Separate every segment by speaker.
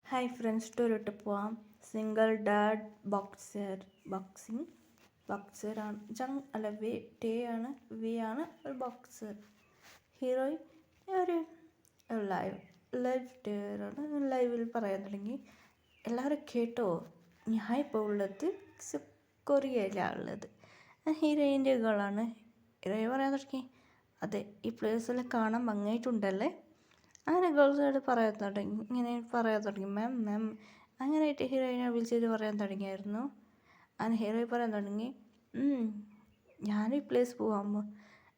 Speaker 1: Hi friends ടൂറിട്ട് പോവാം. Single dad ബോക്സറാണ്. Jung അല്ല V ടേ ആണ്, വി ആണ് ഒരു ബോക്സർ. ഹീറോയിൻ ഒരു ലൈവ് ടേറാണ്. ലൈവിൽ പറയാൻ തുടങ്ങി. എല്ലാവരും കേട്ടോ, ഞാൻ ഇപ്പോൾ ഉള്ളത് കൊറിയയിലാണ് ഉള്ളത്. ഹീറോയിൻ്റെ ഗേളാണ്. ഹീറോയിൻ പറയാൻ തുടങ്ങി, അതെ ഈ പ്ലേസെല്ലാം കാണാൻ ഭംഗിയായിട്ടുണ്ടല്ലേ. അങ്ങനെ ഗേൾസോട് ഇങ്ങനെ പറയാൻ തുടങ്ങി, മാം അങ്ങനെയായിട്ട് ഹീറോയിനെ വിളിച്ചിട്ട് പറയാൻ തുടങ്ങിയായിരുന്നു. അങ്ങനെ ഹീറോയിൻ പറയാൻ തുടങ്ങി, ഞാൻ ഈ പ്ലേസ് പോകാമോ.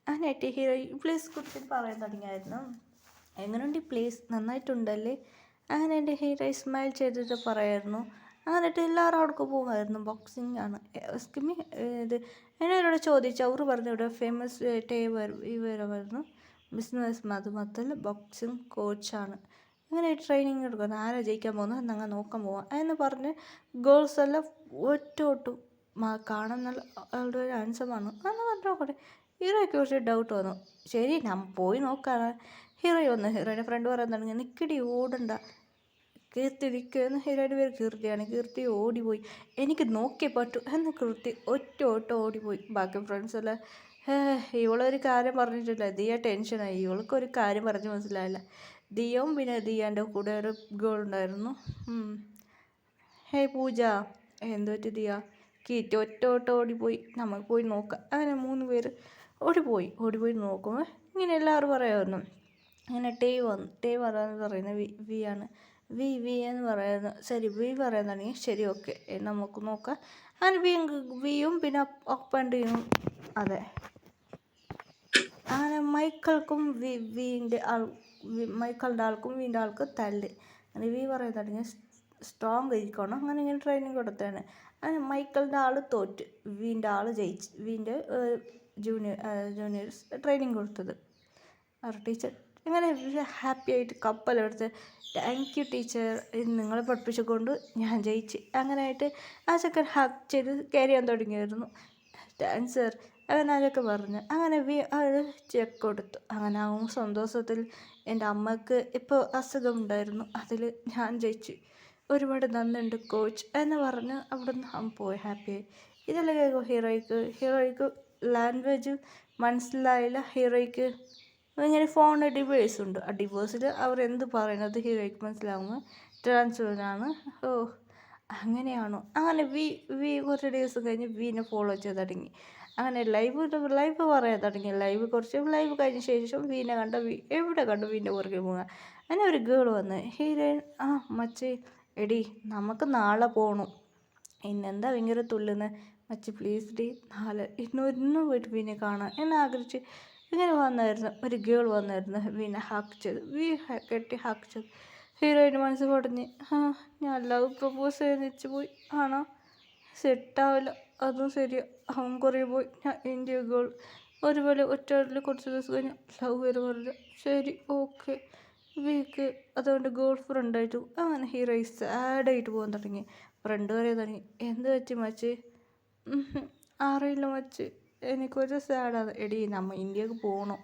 Speaker 1: അങ്ങനെയായിട്ട് ഹീറോയിൻ ഈ പ്ലേസ് കുറിച്ച് പറയാൻ തുടങ്ങിയായിരുന്നു. എങ്ങനെയുണ്ട് ഈ പ്ലേസ്, നന്നായിട്ടുണ്ടല്ലേ. അങ്ങനെ എൻ്റെ ഹീറോയിൻ സ്മൈൽ ചെയ്തിട്ട് പറയായിരുന്നു. അങ്ങനെയായിട്ട് എല്ലാവരും അവിടേക്ക് പോകുമായിരുന്നു. ബോക്സിങ് ആണ്. ഇത് എന്നോട് ചോദിച്ചു. അവർ പറഞ്ഞു ഇവിടെ ഫേമസ് ഇവരായിരുന്നു ബിസിനസ് മധുമത്തൽ ബോക്സിങ് കോച്ചാണ്. അങ്ങനെ ട്രെയിനിങ് എടുക്കുന്നത്. ആരാ ജയിക്കാൻ പോകുന്നത് ഞങ്ങൾ നോക്കാൻ പോവാം എന്ന് പറഞ്ഞ് ഗേൾസ് എല്ലാം ഒറ്റോട്ടു കാണാൻ നല്ല ആളുടെ ഒരു ആൻസമാണ് എന്ന് പറഞ്ഞോട്ടെ. ഹീറോയ്ക്ക് കുറച്ച് ഡൗട്ട് വന്നു. ശരി ഞാൻ പോയി നോക്കാണ്. ഹീറോ വന്നു. ഹീറോയുടെ ഫ്രണ്ട് പറയാൻ തുടങ്ങി, നിൽക്കടി ഓടണ്ട, കീർത്തി നിൽക്കുമെന്ന്. ഹീറോയുടെ പേര് കീർത്തിയാണ്. കീർത്തി ഓടിപ്പോയി. എനിക്ക് നോക്കിയേ പറ്റൂ എന്ന് കീർത്തി ഒറ്റ ഓട്ടം ഓടിപ്പോയി. ബാക്കി ഫ്രണ്ട്സ് എല്ലാം ഇവളൊരു കാര്യം പറഞ്ഞിട്ടില്ല. ദിയ ടെൻഷനായി. ഇവൾക്കൊരു കാര്യം പറഞ്ഞ് മനസ്സിലായില്ല. ദിയവും പിന്നെ ദിയാൻ്റെ കൂടെ ഒരു ഗേൾ ഉണ്ടായിരുന്നു. ഹേ പൂജ, എന്തു പറ്റി ദിയ. കീറ്റ് ഒറ്റ ഓട്ടം ഓടിപ്പോയി. നമുക്ക് പോയി നോക്കാം. അങ്ങനെ 3 പേര് ഓടിപ്പോയി നോക്കുമ്പോൾ ഇങ്ങനെ എല്ലാവരും പറയാമായിരുന്നു. അങ്ങനെ ടേ പറയുന്നത് വി ആണ്. വി എന്ന് പറയുന്നത്. ശരി വി പറയാൻ തുടങ്ങി. ശരി ഓക്കെ നമുക്ക് നോക്കാം. അങ്ങനെ വിയും പിന്നെ ഒപ്പണ്ടിയും അതെ. അങ്ങനെ മൈക്കിളുടെ ആൾക്കും വീൻ്റെ ആൾക്കും തല്ല്. അങ്ങനെ വി പറയാൻ തുടങ്ങി, സ്ട്രോങ് ഇരിക്കണം. അങ്ങനെ ഇങ്ങനെ ട്രെയിനിങ് കൊടുത്താണ്. അങ്ങനെ മൈക്കിളിൻ്റെ ആൾ തോറ്റ്, വീൻ്റെ ആൾ ജയിച്ച്. വീൻ്റെ ജൂനിയേഴ്സ് ട്രെയിനിങ് കൊടുത്തത് ടീച്ചർ. ഇങ്ങനെ ഹാപ്പി ആയിട്ട് കപ്പലെടുത്ത്, താങ്ക് യു ടീച്ചർ, നിങ്ങളെ പഠിപ്പിച്ചുകൊണ്ട് ഞാൻ ജയിച്ച്. അങ്ങനെ ആയിട്ട് ആ ചെക്കൻ ഹഗ് ചെയ്ത് കയറി ചെയ്യാൻ തുടങ്ങിയായിരുന്നു. ഡാൻസർ അങ്ങനെ അതൊക്കെ പറഞ്ഞു. അങ്ങനെ അത് ചെക്ക് കൊടുത്തു. അങ്ങനെ ആവും സന്തോഷത്തിൽ എൻ്റെ അമ്മക്ക് ഇപ്പോൾ അസുഖമുണ്ടായിരുന്നു, അതിൽ ഞാൻ ജയിച്ചു, ഒരുപാട് നന്ദിയുണ്ട് കോച്ച് എന്ന് പറഞ്ഞ് അവിടെ നിന്ന് പോയി ഹാപ്പിയായി. ഇതെല്ലാം കേൾക്കും ഹീറോയ്ക്ക് ലാംഗ്വേജ് മനസ്സിലായില്ല. ഹീറോയ്ക്ക് ഇങ്ങനെ ഫോണിൽ ഡിവോഴ്സ് ഉണ്ട്. ആ ഡിവോഴ്സിൽ അവർ എന്ത് പറയുന്നത് ഹീറോയ്ക്ക് മനസ്സിലാവുമ്പോൾ ട്രാൻസ്ഫറാണ്. അങ്ങനെയാണോ. അങ്ങനെ വി കുറച്ച് ദിവസം കഴിഞ്ഞ് വീനെ ഫോളോ ചെയ്ത് തുടങ്ങി. അങ്ങനെ ലൈവ് പറയാൻ തുടങ്ങി. ലൈവ് കഴിഞ്ഞ ശേഷം വീനെ എവിടെ കണ്ടു വീൻ്റെ പുറകെ പോവുക. അങ്ങനെ ഒരു ഗേൾ വന്ന് ഹീറോയിൻ, മച്ചി എടി നമുക്ക് നാളെ പോകണം. ഇന്നെന്താ ഭയങ്കര തുള്ളുന്നത് മച്ചി, പ്ലീസ് ഡി നാളെ ഇന്നും പോയിട്ട് വീനെ കാണാൻ എന്നെ ആഗ്രഹിച്ച് ഇങ്ങനെ വന്നായിരുന്നു. ഒരു ഗേൾ വന്നായിരുന്നു. വീനെ ഹാക്ക് ചെയ്ത് കെട്ടി ഹാക്ക് ചെയ്ത്. ഹീറോയിൻ്റെ മനസ്സ് പടഞ്ഞ്, ഞാൻ ലവ് പ്രപ്പോസ് ചെയ്ത് പോയി. ആണോ, സെറ്റാവില്ല, അതും ശരിയാ, അവൻ കുറേ പോയി. ഞാൻ എൻ്റെ ഗേൾ ഒരുപോലെ ഒറ്റയിൽ കുറച്ച് ദിവസം കഴിഞ്ഞ് ലവ് വരെ പറഞ്ഞു. ശരി ഓക്കെ വീക്ക് അതുകൊണ്ട് ഗേൾ ഫ്രണ്ടായിട്ടു. അങ്ങനെ ഹീറോയി സാഡായിട്ട് പോകാൻ തുടങ്ങി. ഫ്രണ്ട് പറയാൻ തുടങ്ങി, എന്ത് പറ്റി മച്ചി. അറിയില്ല മച്ചി, എനിക്കൊരു സാഡാണ്. എടി നമ്മൾ ഇന്ത്യക്ക് പോകണം,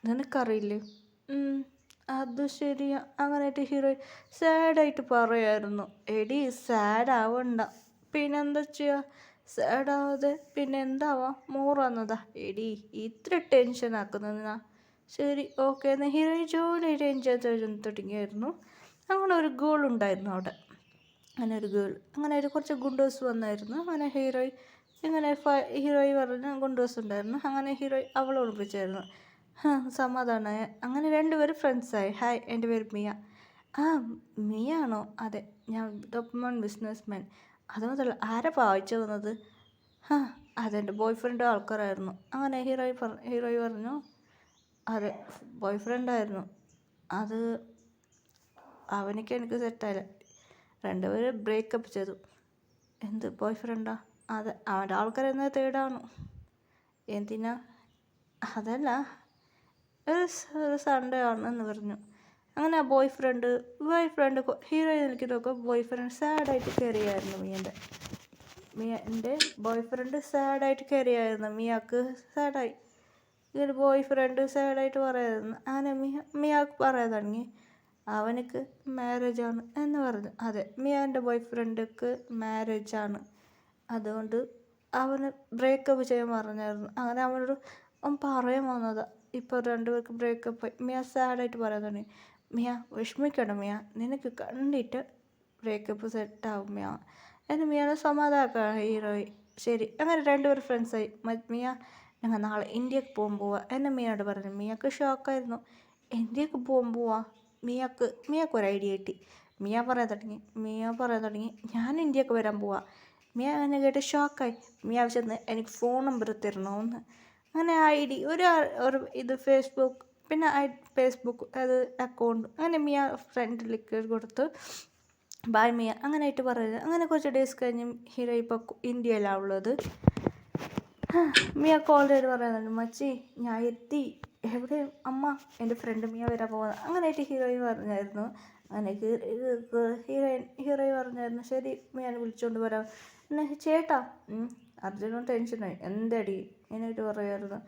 Speaker 1: നിനക്കറിയില്ലേ. അത് ശരിയാ. അങ്ങനെയായിട്ട് ഹീറോ സാഡായിട്ട് പറയായിരുന്നു. എടി സാഡാവണ്ട, പിന്നെന്താ ചെയ്യുക, സാഡാവാതെ പിന്നെ എന്താവാ, മോറാന്നതാ. എടി ഇത്ര ടെൻഷൻ ആക്കുന്നതിനാ. ശരി ഓക്കെ എന്ന് ഹീറോയിൻ ജോലിയായിട്ട് എൻജോയ് ചെയ്ത് തുടങ്ങിയായിരുന്നു. അങ്ങനെ ഒരു ഗേൾ ഉണ്ടായിരുന്നു അവിടെ. അങ്ങനെ ഒരു കുറച്ച് ഗുണ്ടോസ് വന്നായിരുന്നു. അങ്ങനെ ഹീറോയി പറഞ്ഞ ഗുണ്ടോസ് ഉണ്ടായിരുന്നു. അങ്ങനെ ഹീറോയി അവളെ ഒളിപ്പിച്ചായിരുന്നു. സമാധാനമായ. അങ്ങനെ 2 പേരും ഫ്രണ്ട്സായി. ഹായ്, എൻ്റെ പേര് മിയ. മിയ ആണോ. അതെ, ഞാൻ ടോപ്പ് ബിസിനസ്മാൻ. അതുമുതൽ ആരാ വായിച്ചു വന്നത്. അതെൻ്റെ ബോയ് ഫ്രണ്ട് ആൾക്കാരായിരുന്നു. അങ്ങനെ ഹീറോയി പറഞ്ഞു, അതെ ബോയ് ഫ്രണ്ടായിരുന്നു, അത് എനിക്ക് സെറ്റായില്ല, 2 പേര് ബ്രേക്കപ്പ് ചെയ്തു. എന്ത് ബോയ് ഫ്രണ്ടാ. അതെ, അവൻ്റെ ആൾക്കാരെന്നാ തേടാണു. എന്തിനാ. അതല്ല, ഒരു സൺഡേ ആണെന്ന് പറഞ്ഞു. അങ്ങനെ ആ ബോയ് ഫ്രണ്ട് ഹീറോയിൻ നിൽക്കുന്നതൊക്കെ ബോയ് ഫ്രണ്ട് സാഡായിട്ട് കയറിയായിരുന്നു. മിയൻ്റെ ബോയ് ഫ്രണ്ട് സാഡായിട്ട് കയറിയായിരുന്നു. മിയാക്ക് സാഡായി. ഇതൊരു ബോയ് ഫ്രണ്ട് സാഡായിട്ട് പറയായിരുന്നു. അങ്ങനെ മിയാക്ക് പറയാൻ തുടങ്ങി, അവനക്ക് മാരേജാണ് എന്ന് പറഞ്ഞു. അതെ, മിയാൻ്റെ ബോയ് ഫ്രണ്ടിക്ക് മാരേജാണ്. അതുകൊണ്ട് അവന് ബ്രേക്കപ്പ് ചെയ്യാൻ പറഞ്ഞായിരുന്നു. അങ്ങനെ അവനോട് അവൻ പറയാൻ വന്നതാ. ഇപ്പോൾ രണ്ടുപേർക്ക് ബ്രേക്കപ്പ്. മിയ സാഡായിട്ട് പറയാൻ തുടങ്ങി. മിയ വിഷമിക്കണം മിയ, നിനക്ക് കണ്ടിട്ട് ബ്രേക്കപ്പ് സെറ്റാവും മിയ എന്ന് മിയാണ് സമാധാനമാണ് ഹീറോയി. ശരി, അങ്ങനെ രണ്ടുപേരും ഫ്രണ്ട്സായി. മിയ ഞങ്ങൾ നാളെ ഇന്ത്യക്ക് പോകാൻ പോവാ എന്ന് മിയോട് പറഞ്ഞു. മിയക്ക് ഷോക്കായിരുന്നു. ഇന്ത്യക്ക് പോകാൻ പോവാ? മിയക്ക് ഒരു ഐഡിയ കിട്ടി. മിയ പറയാൻ തുടങ്ങി ഞാൻ ഇന്ത്യക്ക് വരാൻ പോവാ. മിയ അങ്ങനെ കേട്ട് ഷോക്കായി. മിയ ചെന്ന് എനിക്ക് ഫോൺ നമ്പർ തരണമെന്ന്. അങ്ങനെ ഐ ഡി ഒരു ഇത് ഫേസ്ബുക്ക്, പിന്നെ ഫേസ്ബുക്ക് അത് അക്കൗണ്ട്, അങ്ങനെ മിയ ഫ്രണ്ടിലേക്ക് കൊടുത്ത് ബായ് മിയ അങ്ങനെ ആയിട്ട് പറയുന്നത്. അങ്ങനെ കുറച്ച് ഡേയ്സ് കഴിഞ്ഞ് ഹീറോ ഇപ്പോൾ ഇന്ത്യയിലാണ് ഉള്ളത്. മിയ കോൾ ചെയ്ത് പറയുന്നുണ്ട്, മച്ചി ഞാൻ എത്തി. എവിടെ അമ്മ? എൻ്റെ ഫ്രണ്ട് മിയ വരാൻ പോകുന്നത്. അങ്ങനെയായിട്ട് ഹീറോയിൻ പറഞ്ഞായിരുന്നു. അങ്ങനെ ഹീറോയിൻ പറഞ്ഞായിരുന്നു ശരി മിയാനെ വിളിച്ചുകൊണ്ട് വരാം. പിന്നെ ചേട്ടാ അർജുനും ടെൻഷനായി. എന്തടി ഇങ്ങനെയായിട്ട് പറയായിരുന്നു.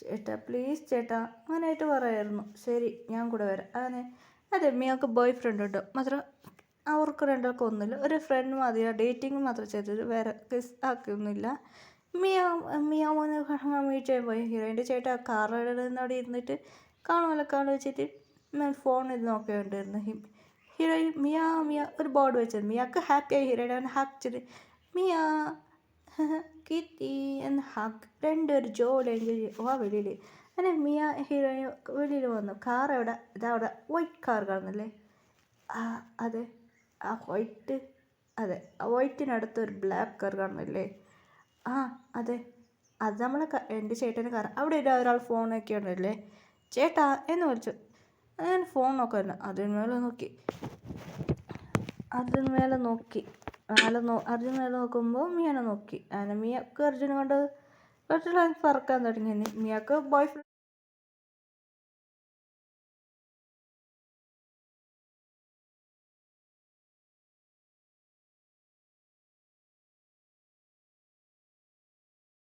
Speaker 1: ചേട്ടാ പ്ലീസ് ചേട്ടാ അങ്ങനെയായിട്ട് പറയായിരുന്നു. ശരി ഞാൻ കൂടെ വരാം. അങ്ങനെ അതെ, മിയക്ക് ബോയ് ഫ്രണ്ട് ഉണ്ട്. മാത്രം അവർക്ക് രണ്ടാൾക്കും ഒന്നുമില്ല, ഒരു ഫ്രണ്ട് മതിയാ, ഡേറ്റിംഗ് മാത്രം ചെയ്തിട്ട് വേറെ കിസ് ആക്കിയൊന്നുമില്ല. മിയാമോനെ മീറ്റ് ചെയ്യാൻ പോയി. ഹീറോയിൻ്റെ ചേട്ടാ കാറിൽ നിന്ന് അവിടെ ഇരുന്നിട്ട് കാണുമല്ലോ വെച്ചിട്ട് ഫോൺ ഇത് നോക്കിയിട്ടുണ്ടായിരുന്നു. ഹീറോയിൻ മിയ ഒരു ബോർഡ് വെച്ചത്. മിയാക്ക് ഹാപ്പിയായി. ഹീറോയിൻ അവനെ ഹാക്ക് ചെയ്ത് മിയ കിറ്റി എന്ന് ഹാക്ക്. രണ്ടുപേരും ജോലി എൻജോയ് ചെയ്യും ആ വെളിയിൽ. അങ്ങനെ മിയ ഹീറോയിൻ വെളിയിൽ വന്നു. കാർ എവിടെ? ഇതവിടെ വൈറ്റ് കാർ കാണുന്നില്ലേ? അതെ ആ വൈറ്റ്, അതെ ആ വൈറ്റിനടുത്ത് ഒരു ബ്ലാക്ക് കാർ കാണുന്നില്ലേ? അതെ അത് നമ്മളെ എൻ്റെ ചേട്ടൻ്റെ കാർ. അവിടെ ഒരാൾ ഫോണൊക്കെ ഉണ്ടല്ലേ ചേട്ടാ എന്ന് വിളിച്ചു. ഞാൻ ഫോൺ നോക്കായിരുന്നു. അതിന്മേലെ നോക്കി അർജുൻ മേലെ നോക്കുമ്പോൾ മിയനെ നോക്കി. അങ്ങനെ മിയക്ക് അർജുനെ കൊണ്ട് കുറച്ച് പറക്കാൻ തുടങ്ങി. മിയക്ക് ബോയ് ഫ്രണ്ട്